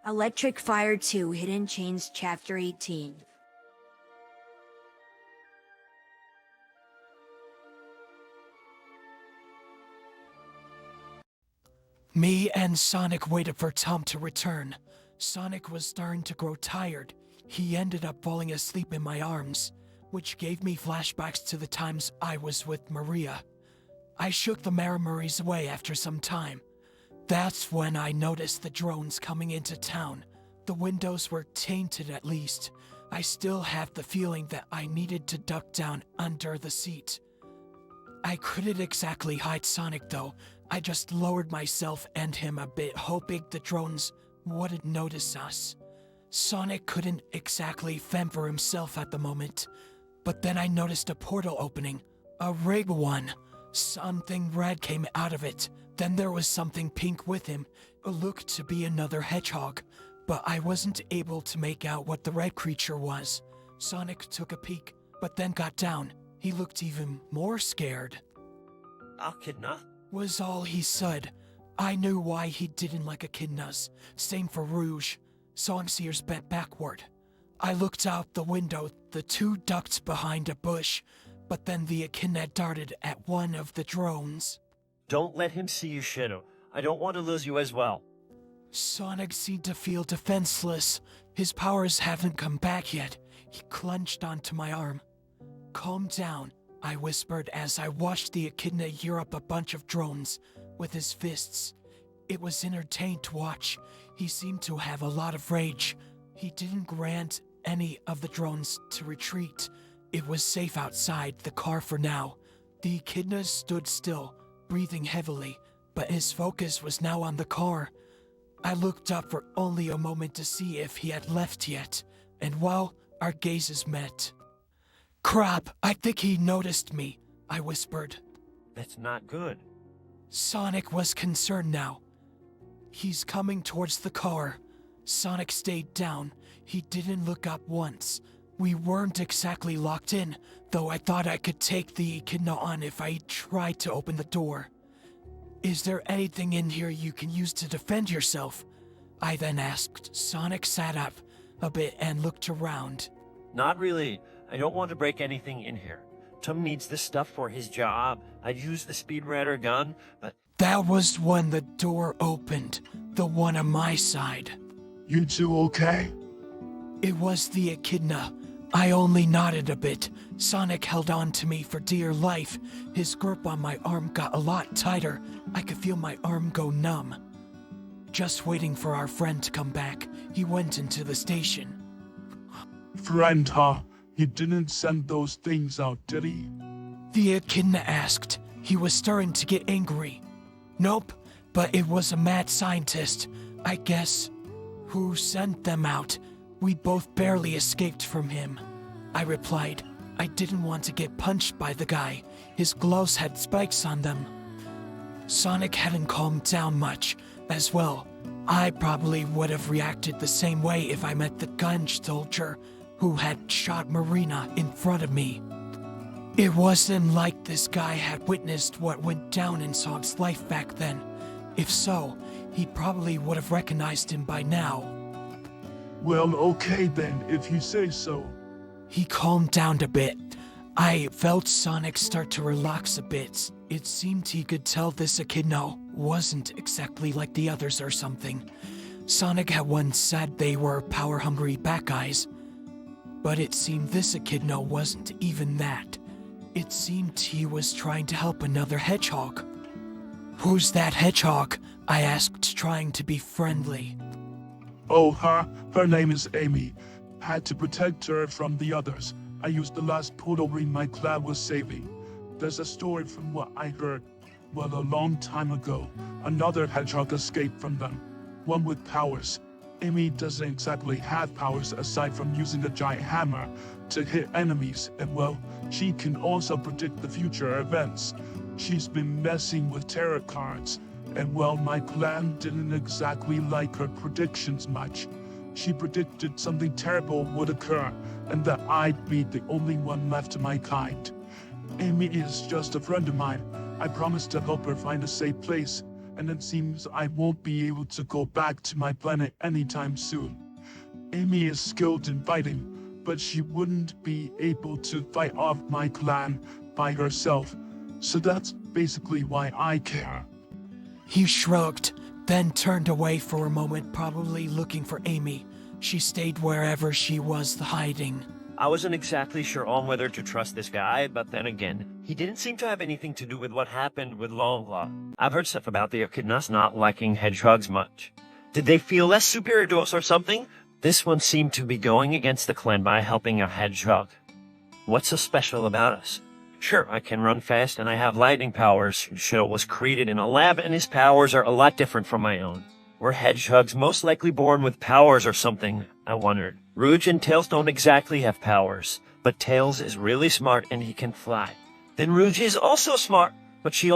Electric Fire 2 Hidden Chains Chapter 18. Me and Sonic waited for Tom to return. Sonic was starting to grow tired. He ended up falling asleep in my arms, which gave me flashbacks to the times I was with Maria. I shook the memories away after some time. That's when I noticed the drones coming into town. The windows were tainted at least. I still have the feeling that I needed to duck down under the seat. I couldn't exactly hide Sonic though. I just lowered myself and him a bit, hoping the drones wouldn't notice us. Sonic couldn't exactly fend for himself at the moment, but then I noticed a portal opening, a rig one. Something red came out of it. Then there was something pink with him. It looked to be another hedgehog, but I wasn't able to make out what the red creature was. Sonic took a peek, but then got down. He looked even more scared. Echidna? Was all he said. I knew why he didn't like echidnas. Same for Rouge. Sonic's ears bent backward. I looked out the window. The two ducked behind a bush, but then the echidna darted at one of the drones. Don't let him see you, Shadow. I don't want to lose you as well. Sonic seemed to feel defenseless. His powers haven't come back yet. He clenched onto my arm. Calm down, I whispered as I watched the echidna gear up a bunch of drones with his fists. It was entertaining to watch. He seemed to have a lot of rage. He didn't grant any of the drones to retreat. It was safe outside the car for now. The echidna stood still, breathing heavily, but his focus was now on the car. I looked up for only a moment to see if he had left yet, and well, our gazes met. Crap, I think he noticed me, I whispered. That's not good. Sonic was concerned now. He's coming towards the car. Sonic stayed down. He didn't look up once. We weren't exactly locked in, though I thought I could take the echidna on if I tried to open the door. Is there anything in here you can use to defend yourself? I then asked. Sonic sat up a bit and looked around. Not really. I don't want to break anything in here. Tom needs this stuff for his job. I'd use the Speed Ratter gun, but... That was when the door opened, the one on my side. You two okay? It was the echidna. I only nodded a bit. Sonic held on to me for dear life. His grip on my arm got a lot tighter. I could feel my arm go numb. Just waiting for our friend to come back, he went into the station. Friend, huh? He didn't send those things out, did he? The echidna asked. He was starting to get angry. Nope, but it was a mad scientist, I guess. Who sent them out? We both barely escaped from him. I replied. I didn't want to get punched by the guy. His gloves had spikes on them. Sonic hadn't calmed down much, as well. I probably would have reacted the same way if I met the gun soldier who had shot Marina in front of me. It wasn't like this guy had witnessed what went down in Sonic's life back then. If so, he probably would have recognized him by now. Well, okay then, if you say so. He calmed down a bit. I felt Sonic start to relax a bit. It seemed he could tell this echidna wasn't exactly like the others or something. Sonic had once said they were power-hungry bad guys, but it seemed this echidna wasn't even that. It seemed he was trying to help another hedgehog. Who's that hedgehog? I asked, trying to be friendly. Oh, her name is Amy. Had to protect her from the others. I used the last portal ring my clan was saving. There's a story from what I heard. Well, a long time ago, another hedgehog escaped from them. One with powers. Amy doesn't exactly have powers aside from using a giant hammer to hit enemies, and well, she can also predict the future events. She's been messing with tarot cards, and well, my clan didn't exactly like her predictions much. She predicted something terrible would occur, and that I'd be the only one left to my kind. Amy is just a friend of mine. I promised to help her find a safe place, and it seems I won't be able to go back to my planet anytime soon. Amy is skilled in fighting, but she wouldn't be able to fight off my clan by herself, so that's basically why I care. He shrugged, then turned away for a moment, probably looking for Amy. She stayed wherever she was hiding. I wasn't exactly sure on whether to trust this guy, but then again, he didn't seem to have anything to do with what happened with Longclaw. I've heard stuff about the echidnas not liking hedgehogs much. Did they feel less superior to us or something? This one seemed to be going against the clan by helping a hedgehog. What's so special about us? Sure, I can run fast and I have lightning powers. Shadow was created in a lab and his powers are a lot different from my own. Were hedgehogs most likely born with powers or something? I wondered. Rouge and Tails don't exactly have powers, but Tails is really smart and he can fly. Then Rouge is also smart, but she's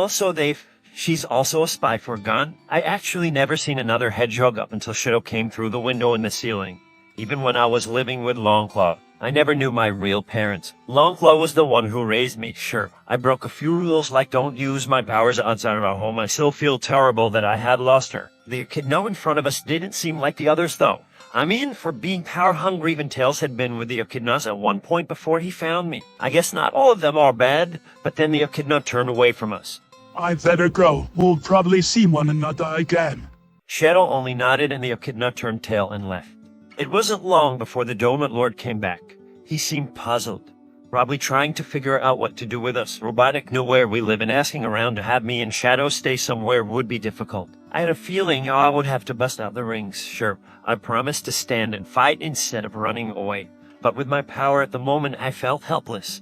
also a spy for Gun. I actually never seen another hedgehog up until Shadow came through the window in the ceiling. Even when I was living with Longclaw, I never knew my real parents. Longclaw was the one who raised me, sure. I broke a few rules like don't use my powers outside of our home. I still feel terrible that I had lost her. The echidna in front of us didn't seem like the others though. I mean, for being power-hungry, even Tails had been with the echidnas at one point before he found me. I guess not all of them are bad, but then the echidna turned away from us. I better go. We'll probably see one another again. Shadow only nodded and the echidna turned tail and left. It wasn't long before the Donut Lord came back. He seemed puzzled, probably trying to figure out what to do with us. Robotic knew where we live and asking around to have me and Shadow stay somewhere would be difficult. I had a feeling I would have to bust out the rings. Sure, I promised to stand and fight instead of running away. But with my power at the moment, I felt helpless.